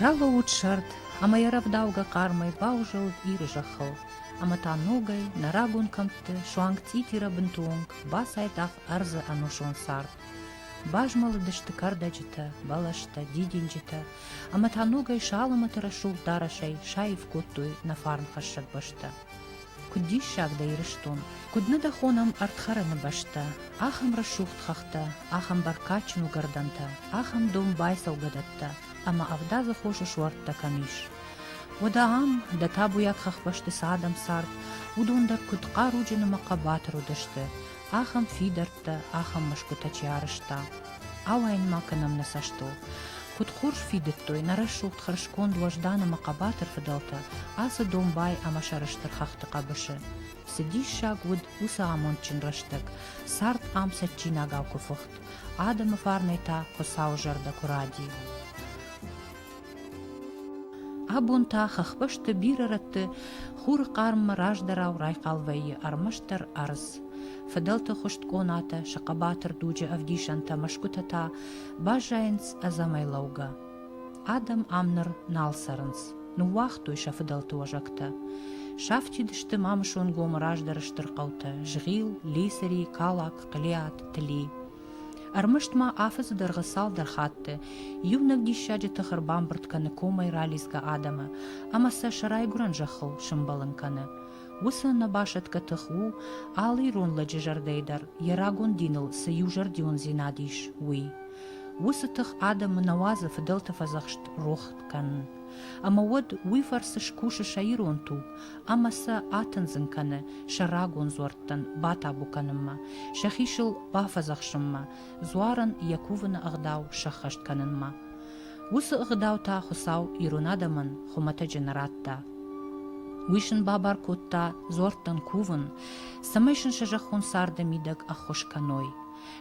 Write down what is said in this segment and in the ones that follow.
Рала утшарт, ама яравдауга кармай баужыл иржахыл. Ама танугай нарагун камты шуанг титира бентуонг басайтах арзы анушон сарт. Бажмалы дышты кардажита, балашта, дидинжита, ама танугай шалама тарашул дарашай шаив куттуй на фарм хашшак башта. Кудди шагда ирыштун, кудны да хонам артхараны башта, ахам рашухт хахта, ахам баркачну гарданта, ахам дом байсал гадатта, ама авда захошу шуартта камиш. Одаам да табуяк хахбашты садам сарт, удундар кутқа руджины мақабатыр удышты, ахам фидартта, ахам машкутачи арышта. Ауайн маканам насашту. Кутхурш фидеттой нарашухт харшкон дуаждана мақабатыр фидалта, аса домбай амашарыштыр хахты қабышы. Сидиш шаг вуд уса амончин раштык, сарт амсатчин агау куфухт, адамы фарнайта хосау жарда куради. Абунта хахбашты бирараты хур қармы раждарау райқалвайы армаштар арыз. Фадалта хуштконата шақабатыр дуджи авдишанта машкутата бажайнц азамайлауга. Адам амныр налсарынс, ну вахтуй шафадалты важакта. Шафтидышты мамышон гом раждарыштыр қаута, жғил, лисари, калак, қылиат, тили. Армыштма афызы дырғысал дархатты, ювнак дишаджы тұхыр бамбыртканы комай рализга адама, амаса шарай гуран жақыл шымбалынканы. Усы на башатка тұху, алы ронладжы жардайдар, ярагон диныл сы южардион зинадиш, уй. Усы тұх адамы навазы фыдылты фазақшт рохтканын. Ама уад уйфарсы шкушы шайрон ту, амаса атынзынканы, шарагон зуарттан бата буканымма, шахишыл бафазақшымма, зуаран якувыны ағдау шахаштканынма. Усы ағдаута хусау ирунадамын хумата дженаратта. Уишын бабар котта зуарттан кувын, самайшын шажахон сарды мидаг ахошканой.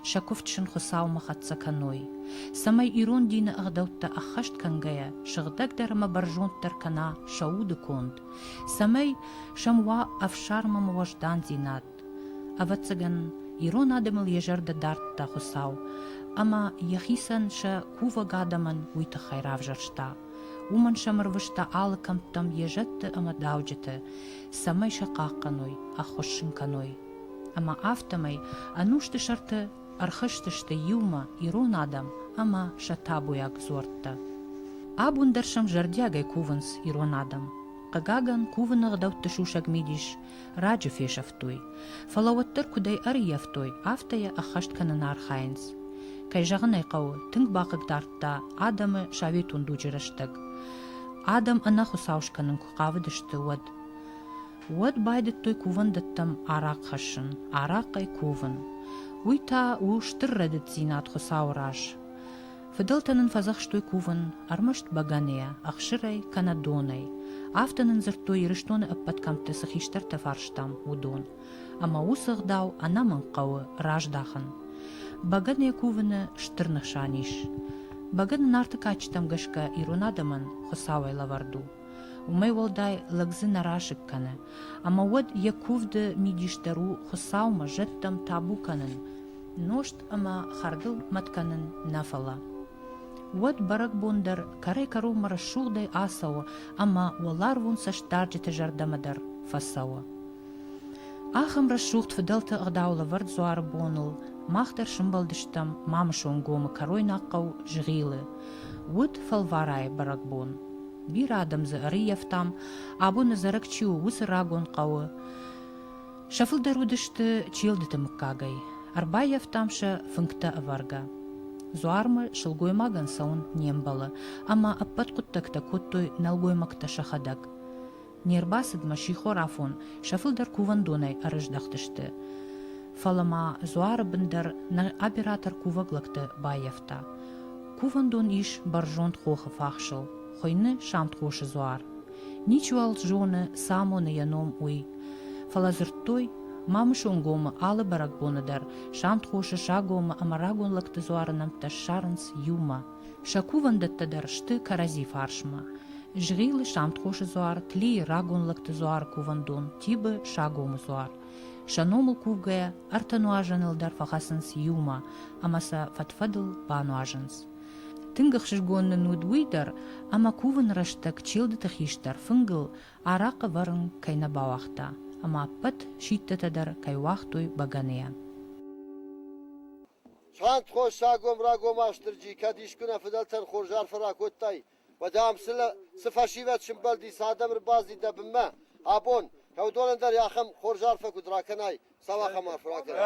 Шаковчын хусау махатса каной. Самай ирон дина ағдаутта ахашт кангая, шағдаг дарама баржонттар кана шауды конд. Самай шамва афшармам важдан зинат. Авацаган ирон адамыл ежарда дартта хусау, ама яхисан ша кува гадаман уйта хайрав жаршта. Уман шамарвышта алы камптам ежатты ама дауджеты, самай шақаққаной, ахошшын каной. Ама автомай анушты шарты архыштышты юма ирон адам, ама шатабуяк зортта. Абундаршам жардягай кувынс ирон адам. Қагаган кувынық даутты шушаг мидиш, раджу фешафтой. Фалауаттар кудай арияфтой, автая ахаштканын архайнс. Кай жағын айқауы, тыңг бақық дартта, адамы шаветун дужыраштык. Адам ана хусаушканын куқавыдышты уад. Уад байдыттой кувындыттым арақ хашын, арақай кувын. Уйта уштыррадыт зинат хусаураж. Фыдылтанын фазақштой кувын, армашт баганея, ақшырай канадонай. Автанын зырттой ирыштоны аппаткамты сахиштарта фарштам удон. Ама усығдау анамын қауы раждахын. Баганея кувыны штырнық шаниш. Баганын арты качтам гашка ирунадамын хусауай лаварду. Умай волдай лагзы нарашык каны. Ама уад якувды мидиштару хусаума жеттам табу канын. Ношт ама хардыл матканын нафала. Уад барак бондар карай кару марашуғдай асауы, ама уалар вон саштарджеті жардамадар фасауы. Ахам рашуғт фыдалты ағдаула вард зуары боныл, мақтар шымбалдыштам мамышон гомы карой наққау жғилы. Уад фалварай барак бон. Bir adamzı arı yaftam, abunu zarak çiu usı ragon qavı. Şafıldaru dıştı çildi mıkkagay. Arba yaftamşa fınkta avarga. Zuarmı şılgoymagan saun nembalı, ama appat kuttakta kuttoy nalgoymakta şahadak. Nerbasıdma şihor afon, şafıldar kuvandonay arıждақтышты. Falama zuarı bındar operator kuvaglakta bayafta. Kuvandon iş barjont xoxı fahşıl. Хойны шамт хоши зуар. Ничуал жоны само на яном уй. Фалазыртой мамышон гома алы барак боныдар. Шамт хоши шагома амарагон лакты зуарынам ташарынс юма. Шакувандаттадар шты карази фаршма. Жғилы шамт хоши зуар, тли рагон лакты зуар кувандон, тибы шагому зуар. Шаномыл кувгая артануажанылдар фахасынс юма, амаса фатфадыл бануажынс. تنگخ شرگون نود ویدر اما کوون رشتک چیلد تخیشتر فنگل عراق ورن کینا باوختا اما پت شیدت در کی وقتوی بگنیا. چند خوش ساگم راگم اشترجی کدیش کنه فدال تن خورجار فراکوتای و دام سفاشیوت شمبل دی سادم ربازی دبمه آبون که دولن در یاخم خورجار فکود راکنای سوا خمار فراکنای.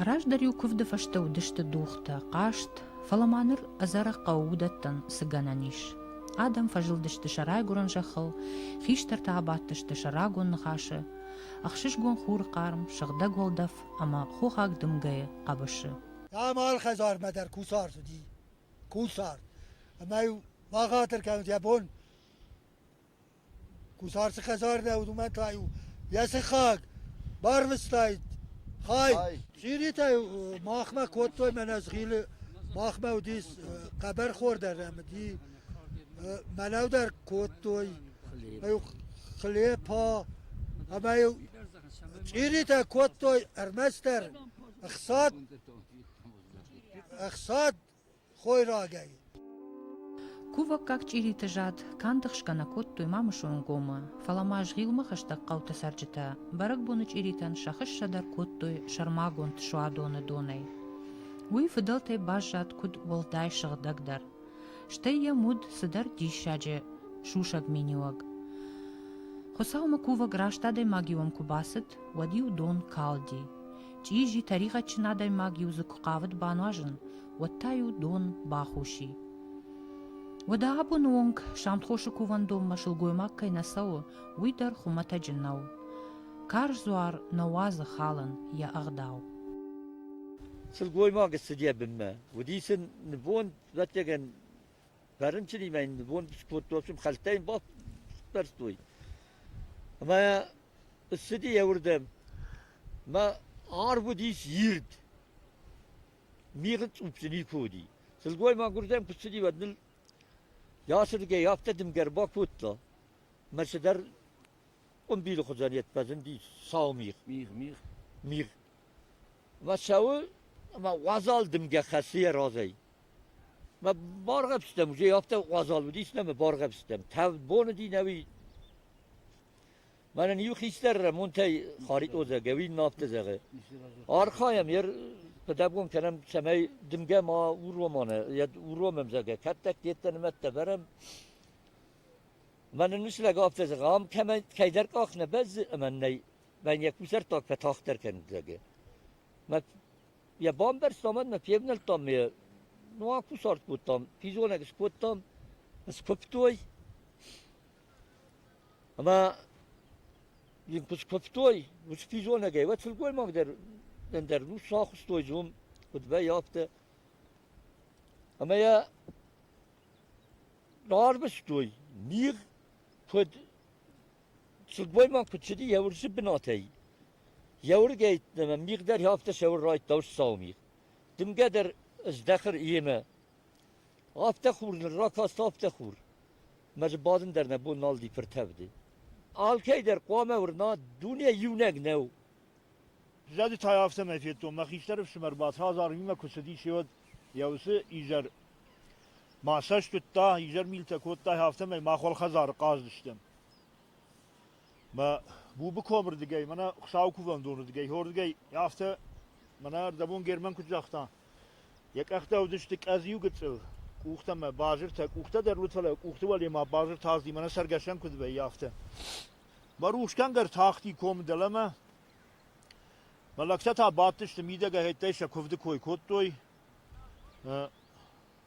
راج دریو کفد فشته و دشت دوخته قاشت فلمانر ازاره قودتن سگانانیش. آدم فجل دشت شرای گرن جخل خیشتر تعبات دشت شرای گون نخاشه اخشش گون خور قارم شغده گولدف اما خوخاک دمگه قبشه. مال خزار مدر کوسار دی کوسار اما واقعتر کامت یابون کوسار س خزار داود من تایو یا سخاک باروستاید خای چیری تای ماخما کوتوی من از خیل ماخما و دیس قبر خوردرم دی منو در کوتوی میو خلیه پا اما چیری تا کوتوی ارمستر اخصاد خوی را گی کووا как چیری تجاد کاندخش کنا کوتوی مامشون گوما فلاماج غیل مخشتا قوت سرجتا برگ بونه چیریتن شخش شدر کوتوی شرماگون تشوادون دونی وی فدلتی باجات کود ولدای شغدگ در شتی مود سدر دیشاجه شوشگ مینیوگ خساوم کووا گراشتا دی ماگیوم کوباست ودیو دون کالدی چیجی طریقه چنا دی ماگیو زکو قاود بانواجن وتایو دون باخوشی ودا ابو نونگ شامت خوش کوون دوم مشلگوی مکه نسو وی در خمتا جنو کارج زوار نواز خالن یا اغداو سلگوی ما قصدیه بمه ودیسن نبون بتگن برنچنی من نبون بسپوت دوشم خلتين باف برستوي اما السدي وردم ما عاربو ديس يرد ميغت وبسني كودي سلگوی ما قردم كسدي ودل ياسر جاي يافتدم قربا كوتلا مسدر قنبيل خزانيت بزن دي ساو ميغ ما ساو ما وازال دم خاصية رازي ما بارغ بستم جاي يافته وازال وديس نم بارغ بستم تاو بون دي نوي من نیو خیستر منتهی خارید اوزه گوی نافت زغه آرخایم یر پدبون کنم سمی دمگه ما ورو مانه یا ورو ممزگه کتک دیتن مت برم من نسل گافت زغه هم کم کیدر کاخ نبز من نی من یک بسر تاک پتاختر کن زغه ما یا بام برستامد ما پیونل تام می نوا کوسارت بودم پیزونه کس بودم اسکوپتوی اما ينقص كفتوي وش في زونا جاي وات في القول ما اقدر ندر روس شاخص توي زوم وتبي يافته اما يا نار بس توي مير خد القول ما كنت شدي يور سبناتي يور جاي لما مير در يافته شور رايت دوش ساومي تم قدر ازدخر ايما افتخور الراكاس افتخور مجبادن در نبو نال دي فرتبدي آلکی در قوامه ورنا دنیا یونگ نو. زادی تایافته مفیدتون مخیشترف شمر بات هزار میمه کسدی شود یاوسه ایجر ماساش تتا ایجر میل تکوت تا هفته می ماخول خزار قاز دشتم. ما بو بکومر دیگه منا خشاو کوفم دور دیگه هور دیگه هفته منا دبون گرمن کجاختا یک اخته ودشتک از یو گتسل کوختم بازر تا کوخته در لطفا کوخته ولی ما بازر تازی منا سرگشن کد به یافته باروشکن گر تاختی کوم دلمه ملکته تا باتش میده گه هیتش کوفده کوی کوتوی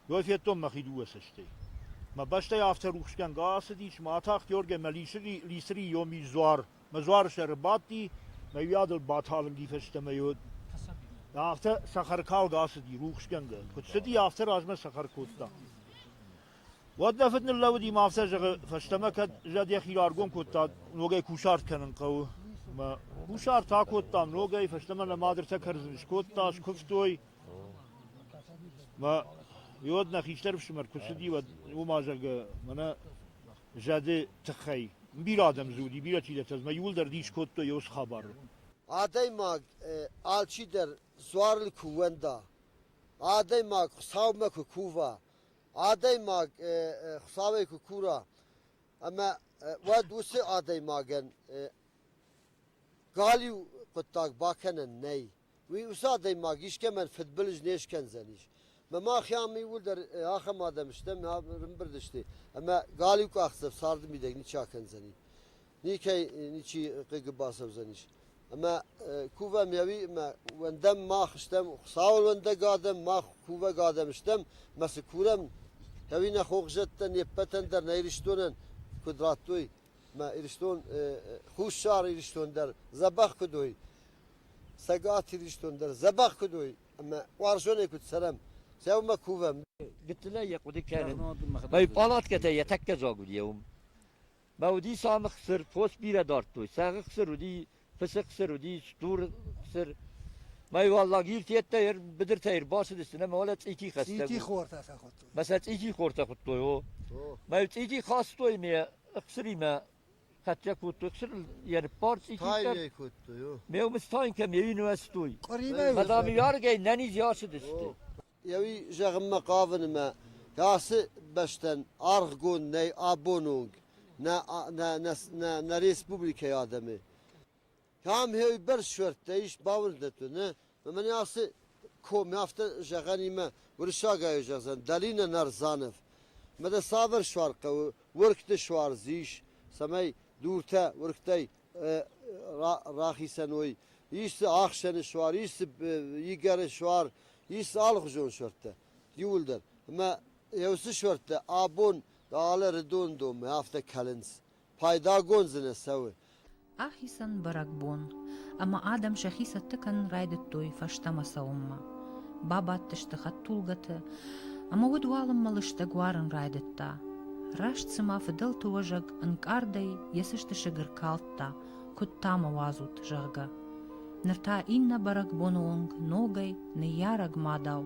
یوفیتم مخیدو اسشتی ما باشته یافته روشکن گاس دیش ما تاخت یورگه ملیشری لیسری یومی زوار مزوار شرباتی ما یادل باتالم دیفشته میود یافته سخر کال گاس دی روشکن گه کت سدی یافته راجمه سخر کوتا ودفتن الله ودي ما فسجغ فاشتمك جاد يخي لارقون كوتا نوغي كوشارت كانن قو ما كوشار تا كوتا نوغي فاشتمنا مادر تكرزنش كوتا شكفتوي ما يودنا خيشتر بشمر كسدي وما جغ منا جاد تخي bir adam zudi bir açıyla ma yulder diş kotto yos haber. Aday mag alçi der zuarlı kuvvenda. Aday mag savma kuva. Aday mag savay kura. Ama vad usi aday magen gali kottak bakenen ney. Ve usaday mag işkemen futbolij neşken zaniş. ما خیامی ول در آخر آدم iştem ya berdişti ama galip aksef sardım bir de ni çakan zani ni ki ni çi qıgı basıp zaniş ama kuva mevi ma wendem ma xiştem sağol wende gadem ma kuva gadem iştem mas kurem hevine xoğjetten yepeten der neyriştonen kudrattoy ma irişton xuşar irişton der zabah kudoy sagat irişton der zabah kudoy ama varşone kut selam سوما كوفا قلت له يا قدي كان ما يبالات كتا يتكا زاغو اليوم ما ودي سام خسر فوس بيرا دارتوي ساغ خسر ودي فسق خسر ودي ستور خسر ما والله غير تيتير بدر تير باس دستنا ما ولا تيكي خسر تيكي خورتا ساخط بس تيكي خورتا خطوي ما تيكي خاصتوي ما خسري ما خاتيا كوتو خسر يعني بارت تيكي تايلي كوتو يو ما يوم ستاين كم يونيفرسيتي قريبه ما دام يارجي ناني زياش دستي يوي جغم قافن ما ياس بشتن ارغون ني ابونونج نا ريسبوبليكا يادمي كام هي برشورت ايش باوردتو نه من ياس كوم يافت جغني ما ورشاغا يجزن دالينا نرزانف مدى صابر شوارقه وركت شوار زيش سمي دورتا وركتي راخي سنوي يس اخشن شوار يس يگر شوار يس alğjon şörtte yulder ama yevsi şörtte abon dağlar redon dom hafta kalens payda gonzine savi Ahisan barakbon ama adam şahisa tıkan raydettoy faştama savunma baba tıştıhat tulgatı ama udvalım malışta guarın raydetta raştsıma fıdıl tuvajag ınkarday yesişti şıgır kaltta kuttama vazut jağga Нырта инна барак бонуонг ногай не яраг мадау.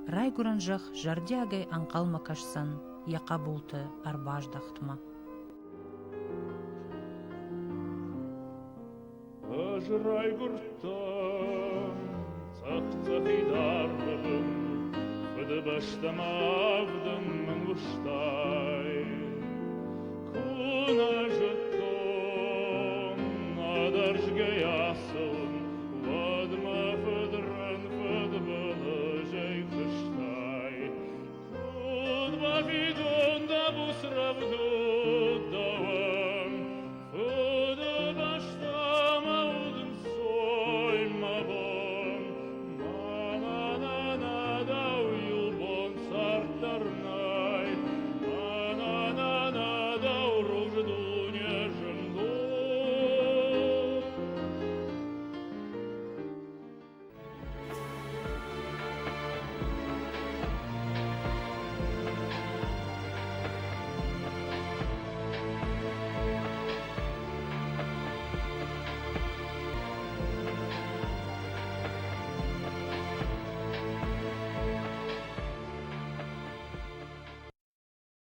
Райгуранжах жардягай анқалма кашсан яқа булты арбаждахтма. Ajraygurtan Цахцахи дарбым Фыды баштамавдым мен уштар